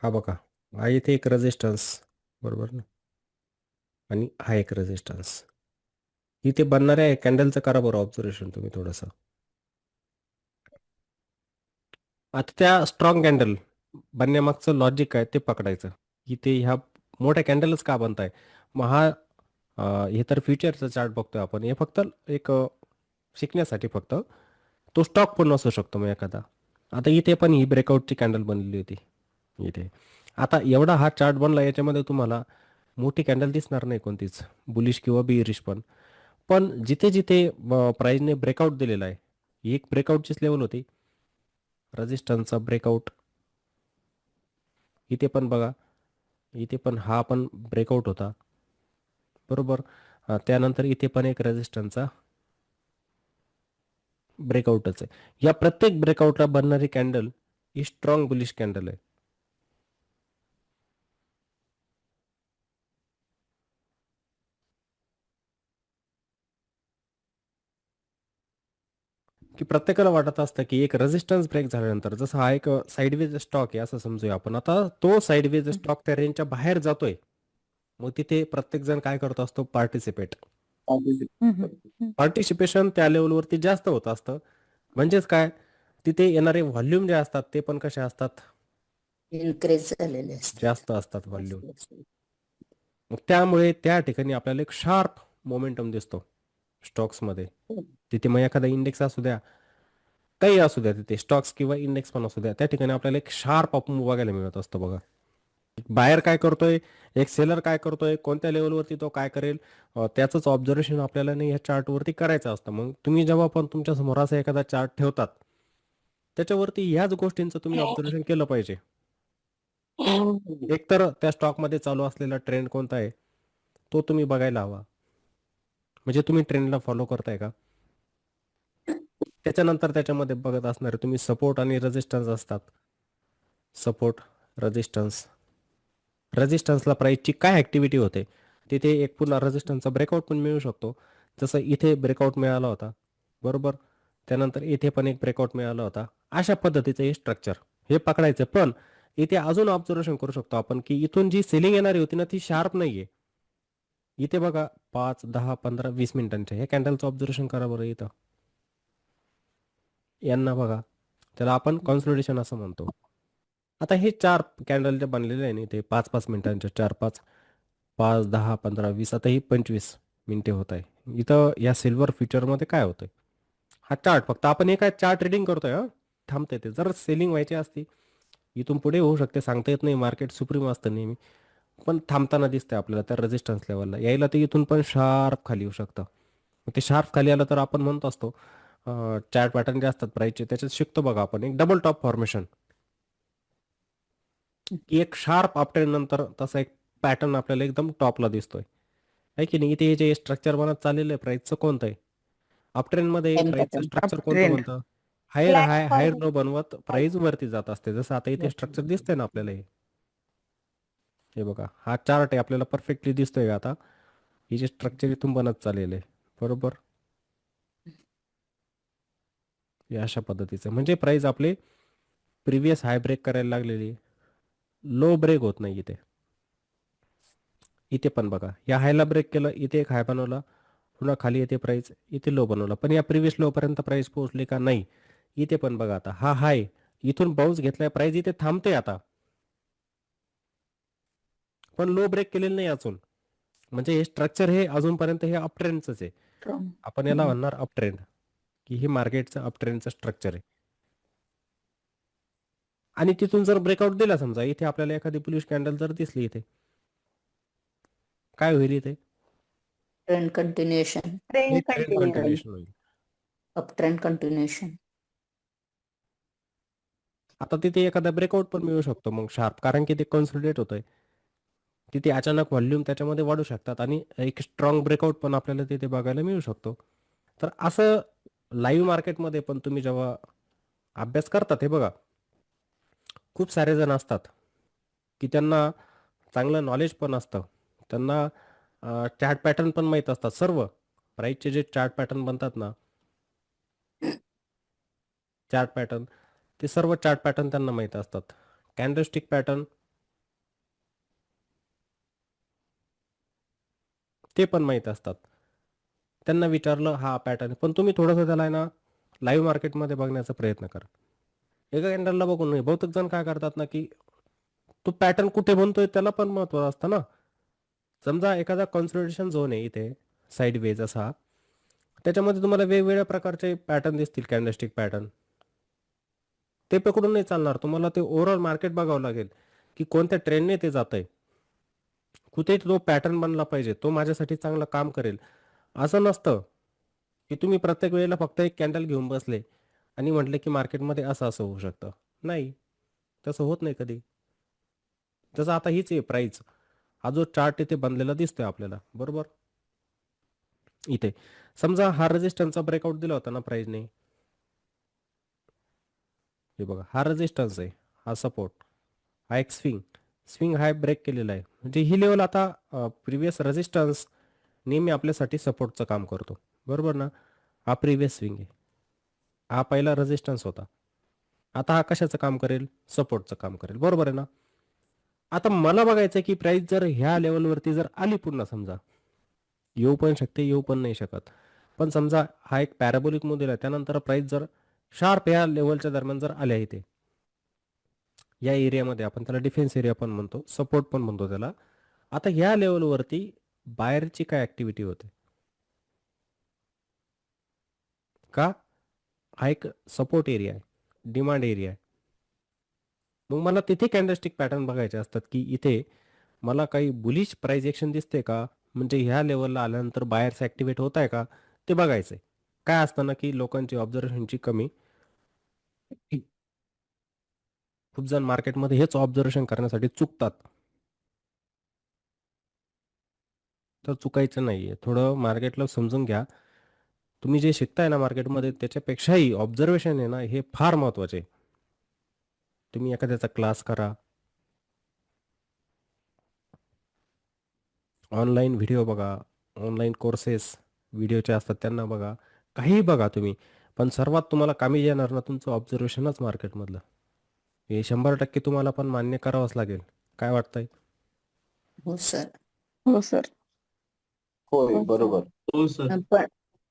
हा बघा, हा इथे एक रेजिस्टन्स, बरोबर ना, आणि हा एक रेजिस्टन्स. इथे बनणाऱ्या कॅन्डलचं करा बरं ऑब्झर्वेशन तुम्ही थोडंसं. आता त्या स्ट्रॉंग कॅन्डल बनण्यामागचं लॉजिक काय ते पकडायचं. इथे ह्या मोठ्या कॅन्डलच का बनताय? मग हा हे तर फ्युचरचा चार्ट बघतोय आपण. हे फक्त एक शिकण्यासाठी फक्त. तो स्टॉक पण असू शकतो मग एखादा. आता इथे पण ही ब्रेकआउटची कॅन्डल बनलेली होती इथे. आता एवढा हा चार्ट बनला, याच्यामध्ये तुम्हाला मोठी कॅन्डल दिसणार नाही कोणतीच, बुलिश किंवा बिअरिश पण. पण जिथे जिथे प्राइसने ब्रेकआउट दिलेला आहे, ही एक ब्रेकआउटचीच लेवल होती, रेजिस्टन्सचा ब्रेकआउट. इथे पण बघा, इथे पण हा पण ब्रेकआउट होता, बरोबर. त्यानंतर इथे पण एक रेजिस्टन्सचा ब्रेकआउटच आहे. या प्रत्येक ब्रेकआउटला बनणारी कॅन्डल ही स्ट्रॉंग बुलिश कॅन्डल आहे. की प्रत्येकाला वाटत असतं की एक रेजिस्टन्स ब्रेक झाल्यानंतर, जसं हा एक साईडवेज स्टॉक आहे असं समजूया आपण. आता तो साईडवेज स्टॉक त्या रेंजच्या बाहेर जातोय, मग तिथे प्रत्येक जण काय करत असतो? पार्टिसिपेट. पार्टिसिपेशन त्या लेवलवरती जास्त होत असतं. म्हणजेच काय, तिथे येणारे व्हॉल्यूम जे असतात ते पण कसे असतात? इन्क्रीज झालेले असतात. जास्त असतात व्हॉल्यूम. मग त्यामुळे त्या ठिकाणी आपल्याला एक शार्प मोमेंटम दिसतो स्टॉक्समध्ये. तिथे मग एखादा इंडेक्स असू द्या, काही असू द्या, तिथे स्टॉक्स किंवा इंडेक्स पण असू द्या, त्या ठिकाणी आपल्याला एक शार्प अप मूव्ह बघायला मिळत असतो बघा. बाहेर काय करतोय, एक सेलर काय करतोय, कोणत्या लेवलवरती तो काय करेल, त्याचंच ऑब्झर्वेशन आपल्याला नाही या चार्टवरती करायचं असतं. मग तुम्ही जेव्हा पण तुमच्या समोर असा एखादा चार्ट ठेवतात, त्याच्यावरती ह्याच गोष्टींचं तुम्ही ऑब्झर्वेशन केलं पाहिजे. एक तर त्या स्टॉकमध्ये चालू असलेला ट्रेंड कोणता आहे, तो तुम्ही बघायला हवा. म्हणजे तुम्ही ट्रेंडला फॉलो करताय का? त्याच्यानंतर त्याच्यामध्ये बघत असणारे तुम्ही सपोर्ट आणि रेजिस्टन्स असतात. Support, resistance. रेजिस्टन्सला प्राइसची काय ॲक्टिव्हिटी होते, तिथे एक पुन्हा रेजिस्टन्सचा ब्रेकआउट पण मिळू शकतो. जसं इथे ब्रेकआउट मिळाला होता, बरोबर. त्यानंतर इथे पण एक ब्रेकआउट मिळाला होता. अशा पद्धतीचं हे स्ट्रक्चर, हे पकडायचं. पण इथे अजून ऑब्झर्वेशन करू शकतो आपण की इथून जी सेलिंग येणारी होती ना, ती शार्प नाहीये. इथे बघा 5, 10, 15, 20 मिनिटांच्या हे कॅन्डलचं ऑब्झर्वेशन करा बरं इथं. यांना बघा, त्याला आपण कॉन्सोलिडेशन असं म्हणतो. आता हे 4 कॅन्डल जे बनलेले आहे ना, इथे 5-5 मिनिटांचे, 4-5, 5, 10, 15, 20, आता ही 25 मिनिटे होत आहे. इथं या सिल्वर फ्युचरमध्ये काय होतंय? हा चार्ट फक्त आपण हे काय चार्ट रीडिंग करतोय हां. थांबतंय ते. जर सेलिंग व्हायची असती, इथून पुढे होऊ शकते, सांगता येत नाही. मार्केट सुप्रीम असतं नेहमी. पण थांबताना दिसतंय आपल्याला त्या रेझिस्टन्स लेव्हलला. यायला ते इथून पण शार्प खाली येऊ शकतं. मग ते शार्प खाली आलं तर आपण म्हणत असतो, चार्ट पॅटर्न जे असतात प्राईसचे, त्याच्यात शिकतो बघा आपण एक डबल टॉप फॉर्मेशन, की एक शार्प अपट्रेंड नंतर तसा एक पॅटर्न आपल्याला एकदम टॉपला दिसतोय, आहे की नाही? इथे हे जे स्ट्रक्चर बनत चाललेलं आहे प्राईसचं कोणतं आहे? अपट्रेंडमध्ये एम प्राईसचं पॅटर्न. स्ट्रक्चर अप कोणतं ट्रेंड. बनतं? हायर हाय, हायर लो बनवत प्राईस वरती जात असते. जसं आता इथे स्ट्रक्चर दिसतंय ना आपल्याला हे. हे बघा, हा चार्ट आहे आपल्याला परफेक्टली दिसतोय का आता? ही जे स्ट्रक्चर इथून बनत चाललेलं आहे, बरोबर. हे अशा पद्धतीचं म्हणजे प्राईस आपले प्रिव्हियस हाय ब्रेक करायला लागलेली, लो ब्रेक होत नाही इथे. इथे पण बघा, या हायला ब्रेक केलं, इथे एक हाय बनवला, पुन्हा खाली येते प्राईस, इथे लो बनवला. पण या प्रिव्हियस लो पर्यंत प्राईस पोहोचली का? नाही. इथे पण बघा, आता हा हाय इथून बाउन्स घेतलाय, प्राईस इथे थांबते आता, पण लो ब्रेक केलेलं नाही अजून. म्हणजे हे स्ट्रक्चर हे अजूनपर्यंत हे अप ट्रेंडच आहे. आपण याला म्हणणार अप ट्रेंड, की हे मार्केटचं अप ट्रेंडचं स्ट्रक्चर आहे. आणि तिथून जर ब्रेकआउट दिला, समजा इथे आपल्याला एखादी बुलिश कॅन्डल जर दिसली इथे, काय होईल इथे? Trend continuation. Trend trend continue. Continuation होईल. Up trend continuation. आता तिथे एखादा ब्रेकआउट पण मिळू शकतो मग शार्प, कारण की ते कन्सोलिडेट होतंय. तिथे अचानक व्हॉल्यूम त्याच्यामध्ये वाढू शकतात आणि एक स्ट्रॉंग ब्रेकआउट पण आपल्याला तिथे बघायला मिळू शकतो. तर असं लाईव्ह मार्केटमध्ये पण तुम्ही जेव्हा अभ्यास करतात, हे बघा, खूप सारे जण असतात की त्यांना चांगलं नॉलेज पण असतं. त्यांना चार्ट पॅटर्न पण माहीत असतात सर्व. प्राईसचे जे चार्ट पॅटर्न बनतात ना, चार्ट पॅटर्न, ते सर्व चार्ट पॅटर्न त्यांना माहीत असतात. कॅन्डलस्टिक पॅटर्न, ते पण माहीत असतात. त्यांना विचारलं हा पॅटर्न पण तुम्ही थोडंसं त्याला आहे ना लाईव्ह मार्केटमध्ये बघण्याचा प्रयत्न करा. एका कॅन्डलला बघून नाही. बहुतेक जण काय करतात ना, की तो पॅटर्न कुठे बनतोय त्याला पण महत्त्व असतं ना. समजा एखादा कन्सोलिडेशन झोन आहे इथे साइडवेज असा. त्याच्यामध्ये तुम्हाला वेगवेगळ्या प्रकारचे पॅटर्न दिसतील कॅन्डलस्टिक पॅटर्न. ते पकडून नाही चालणार. तुम्हाला ते ओव्हरऑल मार्केट बघावं लागेल, की कोणत्या ट्रेंडने ते जातंय. कुठे तो पॅटर्न बनला पाहिजे. तो माझ्यासाठी चांगलं काम करेल. असं नसतं, की तुम्ही प्रत्येक वेळेला फक्त एक कॅन्डल घेऊन बसले आणि म्हटले, की मार्केटमध्ये असं-असं होऊ शकतं. नाही, तसं होत नाही कधी. जसं आता हीच आहे प्राईस. हा जो चार्ट इथे बनलेला दिसतोय आपल्याला, बरोबर? इथे. समजा हा रेझिस्टन्सचा ब्रेकआउट दिला होता ना प्राईसने. हे बघा, हा रेझिस्टन्स आहे, हा सपोर्ट, हा एक स्विंग. स्विंग हाय ब्रेक केलेला आहे. म्हणजे ही लेवल आता प्रिव्हियस रेझिस्टन्स नेहमी आपल्यासाठी सपोर्टचं काम करतो. बरोबर ना? हा प्रिव्हियस स्विंग आहे. हा पहिला रेझिस्टन्स होता. आता हा कशाचं काम करेल? सपोर्टचं काम करेल. बरोबर आहे ना? आता मला बघायचं की प्राइस जर ह्या लेवलवरती जर आली पुन्हा समजा, येऊ पण शकते, येऊ पण नाही शकत. पण समजा हा एक पॅराबोलिक मॉडेल आहे. त्यानंतर प्राइस जर शार्प ह्या लेवलच्या दरम्यान जर आल्या इथे, या एरियामध्ये आपण त्याला डिफेन्स एरिया पण म्हणतो, सपोर्ट पण म्हणतो त्याला. आता ह्या लेवलवरती बायरची काय ॲक्टिव्हिटी होते? का? हा एक सपोर्ट एरिया आहे, डिमांड एरिया आहे. मग मला तिथे कॅन्डलस्टिक पॅटर्न बघायचे असतात, की इथे मला काही बुलिश प्राइस एक्शन दिसते का? म्हणजे ह्या लेव्हलला आल्यानंतर बायर्स ॲक्टिव्हेट होत आहे का? ते बघायचंय. काय असतं ना, की लोकांची ऑब्झर्वेशनची कमी. खूप जण मार्केटमध्ये हेच ऑब्झर्वेशन करण्यासाठी चुकतात. तर चुकायचं नाहीये. थोडं मार्केटला समजून घ्या. तुम्ही जे शिकताय ना मार्केटमध्ये त्याच्यापेक्षाही ऑब्झर्वेशन आहे ना, हे फार महत्त्वाचे आहे. तुम्ही एखाद्याचा क्लास करा. ऑनलाईन व्हिडिओ बघा, ऑनलाईन कोर्सेस व्हिडिओचे असतात त्यांना बघा. काहीही बघा तुम्ही. पण सर्वात तुम्हाला कामी येणार ना तुमचं ऑब्झर्वेशनच मार्केटमधलं. हे 100% तुम्हाला पण मान्य करावंच लागेल. काय वाटतंय? हो सर. हो सर. होय, हो सर. बरोबर. हो सर. पण